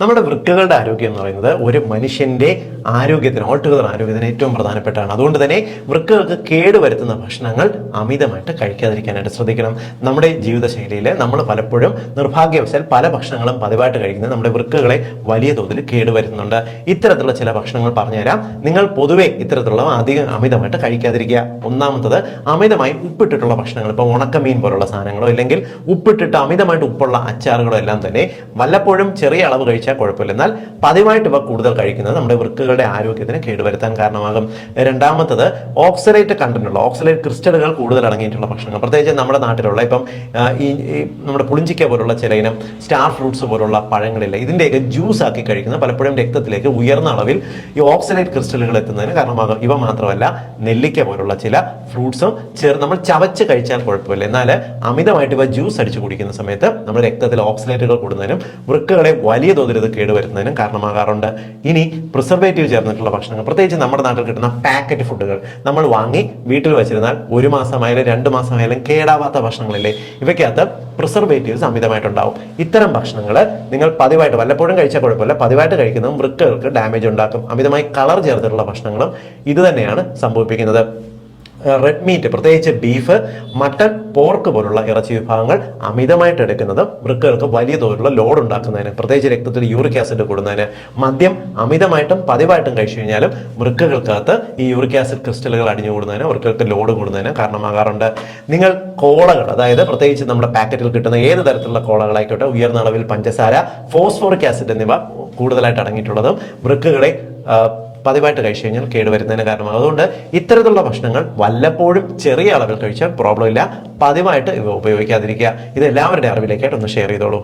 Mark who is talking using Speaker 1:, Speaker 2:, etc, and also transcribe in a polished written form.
Speaker 1: നമ്മുടെ വൃക്കകളുടെ ആരോഗ്യം എന്ന് പറയുന്നത് ഒരു മനുഷ്യന്റെ ആരോഗ്യത്തിന് ഓൾട്ടുഗദർ ആരോഗ്യത്തിന് ഏറ്റവും പ്രധാനപ്പെട്ടാണ്. അതുകൊണ്ട് തന്നെ വൃക്കകൾക്ക് കേടുവരുത്തുന്ന ഭക്ഷണങ്ങൾ അമിതമായിട്ട് കഴിക്കാതിരിക്കാനായിട്ട് ശ്രദ്ധിക്കണം. നമ്മുടെ ജീവിതശൈലിയിൽ നമ്മൾ പലപ്പോഴും നിർഭാഗ്യവശാൽ പല ഭക്ഷണങ്ങളും പതിവായിട്ട് കഴിക്കുന്നത് നമ്മുടെ വൃക്കകളെ വലിയ തോതിൽ കേടുവരുത്തുന്നുണ്ട്. ഇത്തരത്തിലുള്ള ചില ഭക്ഷണങ്ങൾ പറഞ്ഞുതരാം. നിങ്ങൾ പൊതുവെ ഇത്തരത്തിലുള്ള അമിതമായിട്ട് കഴിക്കാതിരിക്കുക. ഒന്നാമത്തത് അമിതമായി ഉപ്പിട്ടിട്ടുള്ള ഭക്ഷണങ്ങൾ, ഇപ്പോൾ ഉണക്കമീൻ പോലുള്ള സാധനങ്ങളോ അല്ലെങ്കിൽ ഉപ്പിട്ടിട്ട് അമിതമായിട്ട് ഉപ്പുള്ള അച്ചാറുകളോ എല്ലാം തന്നെ വല്ലപ്പോഴും ചെറിയ അളവ് കഴിച്ചാൽ കുഴപ്പമില്ല. എന്നാൽ പതിവായിട്ട് ഇവ കൂടുതൽ കഴിക്കുന്നത് നമ്മുടെ വൃക്കകളുടെ ആരോഗ്യത്തിന് കേടുവരുത്താൻ കാരണമാകും. രണ്ടാമത്തത് ഓക്സലേറ്റ് കണ്ടന്റുള്ള ഓക്സലേറ്റ് ക്രിസ്റ്റലുകൾ കൂടുതൽ അടങ്ങിയിട്ടുള്ള ഭക്ഷണങ്ങൾ, പ്രത്യേകിച്ച് നമ്മുടെ നാട്ടിലുള്ള ഇപ്പം ഈ നമ്മുടെ പുളിഞ്ചിക്ക പോലുള്ള ചില ഇനം സ്റ്റാർ ഫ്രൂട്ട്സ് പോലുള്ള പഴങ്ങളില്ല, ഇതിൻ്റെയൊക്കെ ജ്യൂസ് ആക്കി കഴിക്കുന്നത് പലപ്പോഴും രക്തത്തിലേക്ക് ഉയർന്ന അളവിൽ ഈ ഓക്സലേറ്റ് ക്രിസ്റ്റലുകൾ എത്തുന്നതിന് കാരണമാകും. ഇവ മാത്രമല്ല, നെല്ലിക്ക പോലുള്ള ചില ഫ്രൂട്ട്സും നമ്മൾ ചവച്ച് കഴിച്ചാൽ കുഴപ്പമില്ല. എന്നാൽ അമിതമായിട്ട് ഇവ ജ്യൂസ് അടിച്ചു കുടിക്കുന്ന സമയത്ത് നമ്മുടെ രക്തത്തിൽ ഓക്സലേറ്റുകൾ കൂടുന്നതിനും വൃക്കകളെ വലിയ തോതിൽ ഇത് കേടുവരുത്തുന്നതിനും കാരണമാകാറുണ്ട്. ഇനി പ്രിസർവേറ്റീവ് ചേർന്നിട്ടുള്ള ഭക്ഷണങ്ങൾ, പ്രത്യേകിച്ച് നമ്മുടെ നാട്ടിൽ കിട്ടുന്ന പാക്കറ്റ് ഫുഡുകൾ നമ്മൾ വാങ്ങി വീട്ടിൽ വെച്ചിരുന്നാൽ 1 മാസമായാലും 2 മാസമായാലും കേടാവാത്ത ഭക്ഷണങ്ങളില്ലേ, ഇവയ്ക്കകത്ത് പ്രിസർവേറ്റീവ്സ് അമിതമായിട്ടുണ്ടാവും. ഇത്തരം ഭക്ഷണങ്ങൾ നിങ്ങൾ പതിവായിട്ട് വല്ലപ്പോഴും കഴിച്ചാൽ കുഴപ്പമില്ല, പതിവായിട്ട് കഴിക്കുന്നതും വൃക്കകൾക്ക് ഡാമേജ് ഉണ്ടാക്കും. അമിതമായി കളർ ചേർത്തിട്ടുള്ള ഭക്ഷണങ്ങളും ഇത് തന്നെയാണ് സംഭവിപ്പിക്കുന്നത്. റെഡ് മീറ്റ്, പ്രത്യേകിച്ച് ബീഫ്, മട്ടൺ, പോർക്ക് പോലുള്ള ഇറച്ചി വിഭാഗങ്ങൾ അമിതമായിട്ട് എടുക്കുന്നത് വൃക്കകൾക്ക് വലിയ തോതിലുള്ള ലോഡ് ഉണ്ടാക്കുന്നതിന്, പ്രത്യേകിച്ച് രക്തത്തിൽ യൂറിക് ആസിഡ് കൂടുന്നതിന്. മദ്യം അമിതമായിട്ടും പതിവായിട്ടും കഴിച്ചു കഴിഞ്ഞാലും വൃക്കകൾക്കകത്ത് ഈ യൂറിക് ആസിഡ് ക്രിസ്റ്റലുകൾ അടിഞ്ഞു കൂടുന്നതിന്, വൃക്കകൾക്ക് ലോഡ് കൂടുന്നതിന് കാരണമാകാറുണ്ട്. നിങ്ങൾ കോളകൾ, അതായത് പ്രത്യേകിച്ച് നമ്മുടെ പാക്കറ്റിൽ കിട്ടുന്ന ഏത് തരത്തിലുള്ള കോളകളായിക്കോട്ടെ, ഉയർന്ന അളവിൽ പഞ്ചസാര, ഫോസ്ഫോറിക് ആസിഡ് എന്നിവ കൂടുതലായിട്ട് അടങ്ങിയിട്ടുള്ളതും വൃക്കകളെ പതിവായിട്ട് കഴിച്ചു കഴിഞ്ഞാൽ കേടുവരുന്നതിന് കാരണമാകും. അതുകൊണ്ട് ഇത്തരത്തിലുള്ള ഭക്ഷണങ്ങൾ വല്ലപ്പോഴും ചെറിയ അളവിൽ കഴിച്ചാൽ പ്രോബ്ലം ഇല്ല, പതിവായിട്ട് ഇവ ഉപയോഗിക്കാതിരിക്കുക. ഇത് എല്ലാവരുടെ അറിവിലേക്കായിട്ട് ഒന്ന് ഷെയർ ചെയ്തോളൂ.